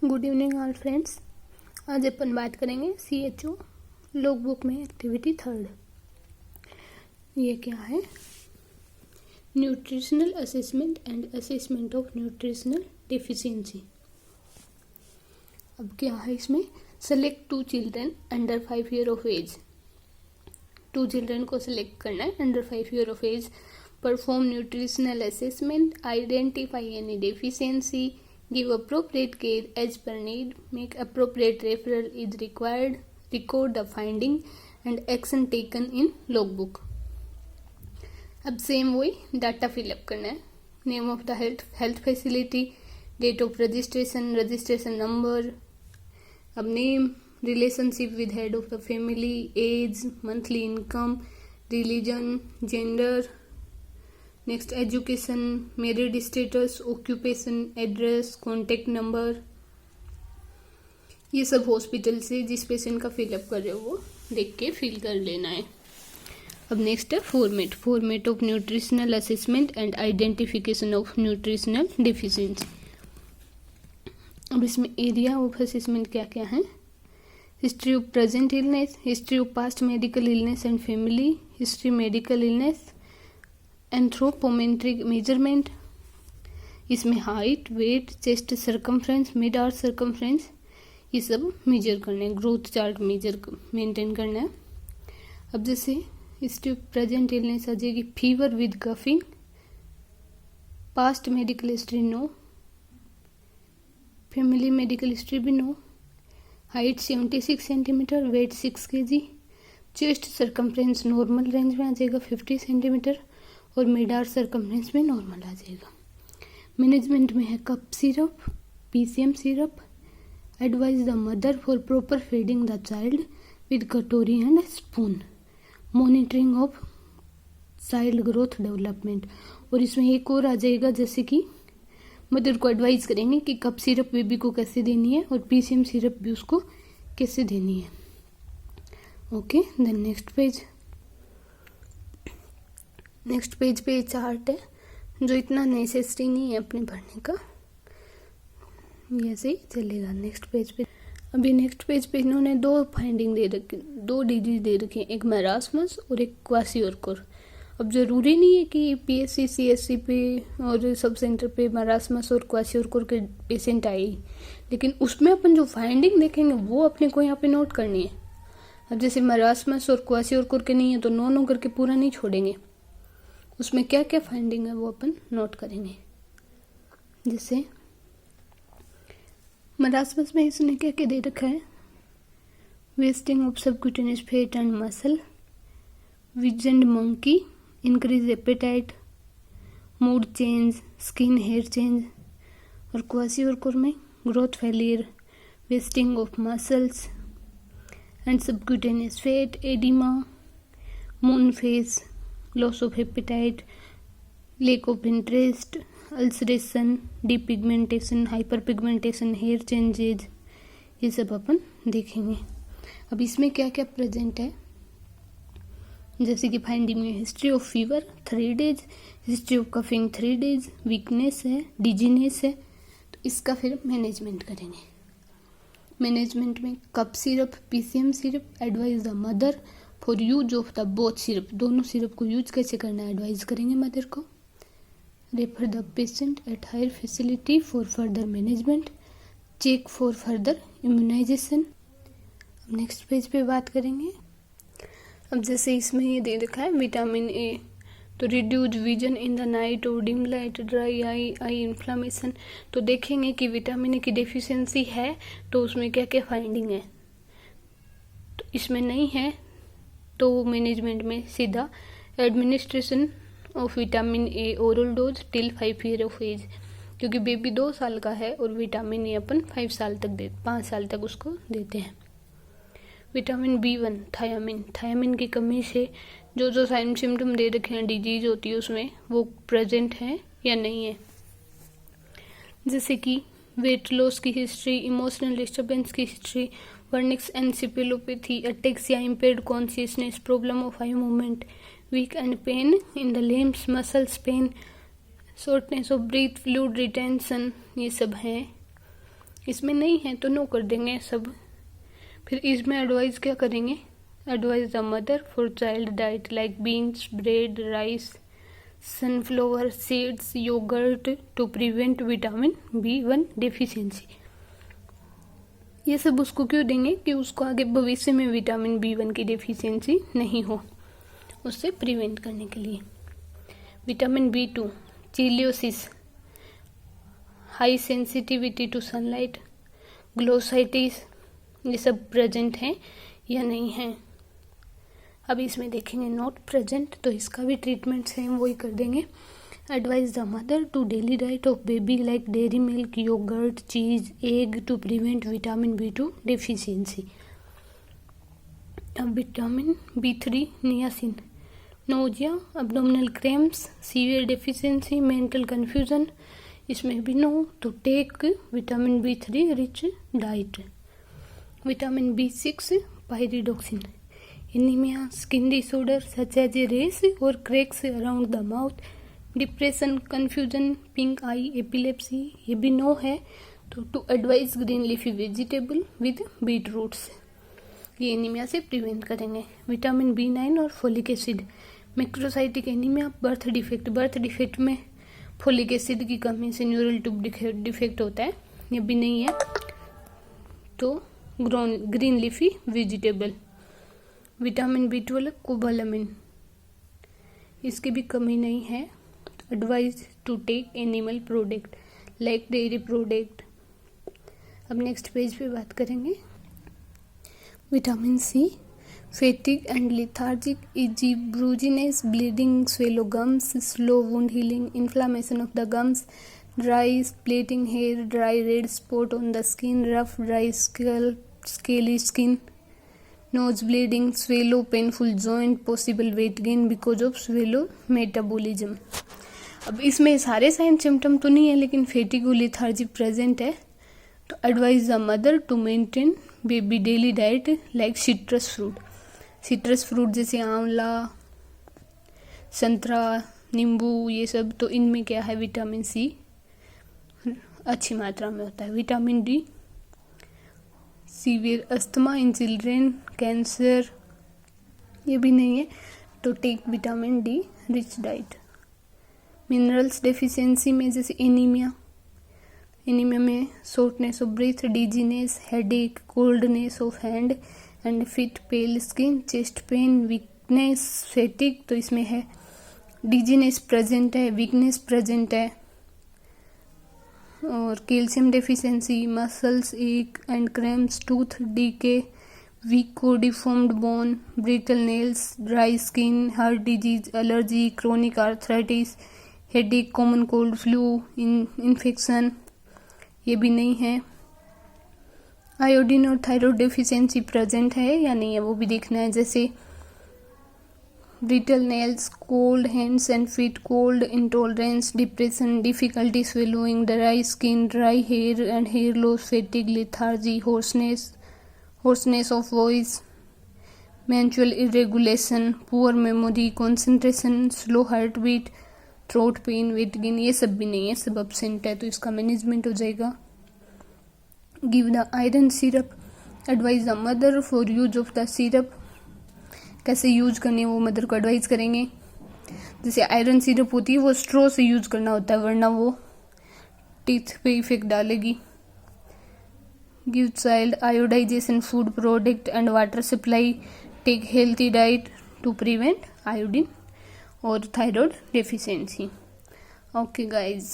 Good evening all friends. आज अपन बात करेंगे CHO लॉग बुक में एक्टिविटी 3। ये क्या है? Nutritional assessment and assessment of nutritional deficiency. अब क्या है इसमें? Select 2 children under 5 year of age. 2 children को सिलेक्ट करना है under 5 year of age. Perform nutritional assessment, identify any deficiency, give appropriate care as per need, make appropriate referral is required, record the finding and action taken in logbook। अब same वही data fill up करना है। Name of the health facility, date of registration, registration number, अब name, relationship with head of the family, age, monthly income, religion, gender, next education, married status, occupation, address, contact number. ये सब hospital से जिस patient का fill up कर रहे हो वो देख के फिल कर लेना है। अब नेक्स्ट है format of nutritional assessment and identification of nutritional deficiency. अब इसमें एरिया ऑफ असेसमेंट क्या क्या है? History of present illness, history of past medical illness and family, history medical illness, anthropometric measurement. इसमें height, weight, chest circumference, mid arch circumference, ये सब major करने हैं। ग्रोथ चार्ट मेंटेन करना है। अब जैसे हिस्ट्री ऑफ प्रेजेंट इलनेस आ जाएगी fever with coughing, past medical history no, family medical history भी no, height 76 centimetre, weight 6 kg, chest circumference normal range में आ जाएगा 50 सेंटीमीटर और मिड आर्च सर्कमफ्रेंस में नॉर्मल आ जाएगा। मैनेजमेंट में है cough syrup, PCM syrup, advise the mother for proper feeding the child with katori and spoon, monitoring of child growth development. और इसमें एक और आ जाएगा जैसे कि मदर को एडवाइज करेंगे कि कप सिरप बेबी को कैसे देनी है और PCM सिरप भी उसको कैसे देनी है। ओके, देन नेक्स्ट पेज पे चार्ट है जो इतना नेसेसरी नहीं है अपने पढ़ने का, ये ऐसे ही चलेगा। नेक्स्ट पेज पे इन्होंने 2 फाइंडिंग दे रखी, 2 डिजीज दे रखी हैं, एक मैरास्मस और एक क्वासियोरकोर। अब जरूरी नहीं है कि PSC CSC पे और सब सेंटर पे मैरास्मस और क्वासियोरकोर के पेशेंट आए, लेकिन उसमें अपन जो फाइंडिंग देखेंगे वो अपने को यहाँ पे नोट करनी है। अब जैसे मैरास्मस और क्वासियोरकोर के नहीं है तो नो करके पूरा नहीं छोड़ेंगे, उसमें क्या क्या फाइंडिंग है वो अपन नोट करेंगे। जैसे मरासमस में इसने क्या क्या दे रखा है? Wasting of subcutaneous fat and muscle, vision monkey, increase appetite, mood change, skin hair change. और क्वासियोरकोर में growth failure, wasting of muscles and subcutaneous fat, oedema, moon face, loss of appetite, lack of interest, ulceration, depigmentation, hyper pigmentation, hair changes, ये सब अपन देखेंगे। अब इसमें क्या क्या present है? जैसे कि फाइंडिंग में history of fever 3 days, history of coughing 3 days, weakness है, डिजीनेस है, तो इसका फिर मैनेजमेंट करेंगे। मैनेजमेंट में cough syrup, PCM syrup, advise the mother for use of the both syrup, दोनों सिरप को यूज कैसे करना है एडवाइज करेंगे मदर को। Refer the patient at higher facility for further management, check for further immunisation. अब next page पे बात करेंगे। अब जैसे इसमें ये दे रखा है विटामिन A, तो reduce vision in the night और dim light, dry eye inflammation. तो देखेंगे कि विटामिन A की डेफिशिएंसी है तो उसमें क्या क्या फाइंडिंग है। तो इसमें नहीं है तो मैनेजमेंट में सीधा administration of vitamin A oral dose till 5 year of age, क्योंकि बेबी 2 साल का है और विटामिन A अपन 5 साल तक उसको देते हैं। विटामिन B1 थायामिन की कमी से जो साइन सिम्टम दे रखे हैं डिजीज होती है उसमें वो प्रेजेंट है या नहीं है। जैसे कि वेट लॉस की हिस्ट्री, इमोशनल डिस्टर्बेंस की history, Wernicke's encephalopathy, ataxia, impaired consciousness, problem of eye movement, weak and pain in the limbs, muscles pain, shortness of breath, fluid retention, ये सब हैं। इसमें नहीं है तो नो कर देंगे सब। फिर इसमें एडवाइस क्या करेंगे, advise the mother for child diet like beans, bread, rice, sunflower seeds, yogurt to prevent vitamin B1 deficiency. ये सब उसको क्यों देंगे कि उसको आगे भविष्य में विटामिन B1 की डेफिशिएंसी नहीं हो, उससे प्रिवेंट करने के लिए। Vitamin B2, cheilosis, high sensitivity to sunlight, glossitis, ये सब प्रेजेंट हैं या नहीं हैं। अब इसमें देखेंगे नॉट प्रेजेंट, तो इसका भी ट्रीटमेंट सेम वही कर देंगे। Advise the mother to daily diet of baby like dairy milk, yogurt, cheese, egg to prevent vitamin B2 deficiency. अब vitamin B3, niacin, nausea, abdominal cramps, severe deficiency, mental confusion, इसमें भी no, तो take vitamin B3 rich diet. Vitamin B6, pyridoxine, anaemia, skin disorder such as a rash और cracks around the mouth, depression, confusion, pink eye, epilepsy, ये भी no है, तो to advise green leafy vegetable with beet roots, ये anaemia से prevent करेंगे। Vitamin B9 और folic acid, macrocytic anaemia, birth defect में फोलिक एसिड की कमी से न्यूरल ट्यूब डिफेक्ट होता है, ये भी नहीं है, तो green leafy vegetable. Vitamin B12, cobalamin, इसकी भी कमी नहीं है, advise to take animal product like dairy product. अब नेक्स्ट पेज पे बात करेंगे। Vitamin C, fatigue and lethargic, easy, bruisiness, bleeding, swollen gums, slow wound healing, inflammation of the gums, dry splitting hair, dry red spot on the skin, rough dry scaly skin, nose bleeding, swollen painful joint, possible weight gain because of swallow metabolism. अब इसमें सारे sign symptom तो नहीं है, लेकिन fatigue और lethargy present है, तो advise the mother to maintain baby daily diet like citrus fruit जैसे आंवला, संतरा, नींबू, ये सब, तो इनमें क्या है विटामिन C अच्छी मात्रा में होता है। Vitamin D, severe asthma in children, cancer, ये भी नहीं है, तो take vitamin D rich diet. Minerals deficiency में जैसे एनीमिया में shortness of breath, dizziness, headache, coldness of hand and feet, pale skin, chest pain, weakness, fatigue, तो इसमें है डिजीनेस प्रेजेंट है, वीकनेस प्रेजेंट है, और calcium deficiency, muscles ache and cramps, tooth decay, weak को deformed bone, brittle nails, dry skin, heart disease, allergy, chronic arthritis, headache, common cold, flu, infection, ये भी नहीं है। आयोडीन और थायराइड डेफिशिएंसी प्रेजेंट है या नहीं है वो भी देखना है, जैसे brittle nails, cold hands and feet, cold intolerance, depression, difficulty swallowing, dry skin, dry hair and hair loss, fatigue, lethargy, hoarseness of voice, menstrual irregulation, poor memory, concentration, slow heart beat, throat pain, weight gain, ये सब भी नहीं है, सब absent है, तो इसका management हो जाएगा। Give the iron syrup, advise the mother for use of the syrup, कैसे यूज करनी है वो मदर को एडवाइस करेंगे। जैसे आयरन सिरप होती है वो स्ट्रॉ से यूज करना होता है, वरना वो टीथ पे इफेक्ट डालेगी। Give child iodisation food product and water supply, take healthy diet to prevent iodine और थायराइड डेफिशिएंसी। Okay guys.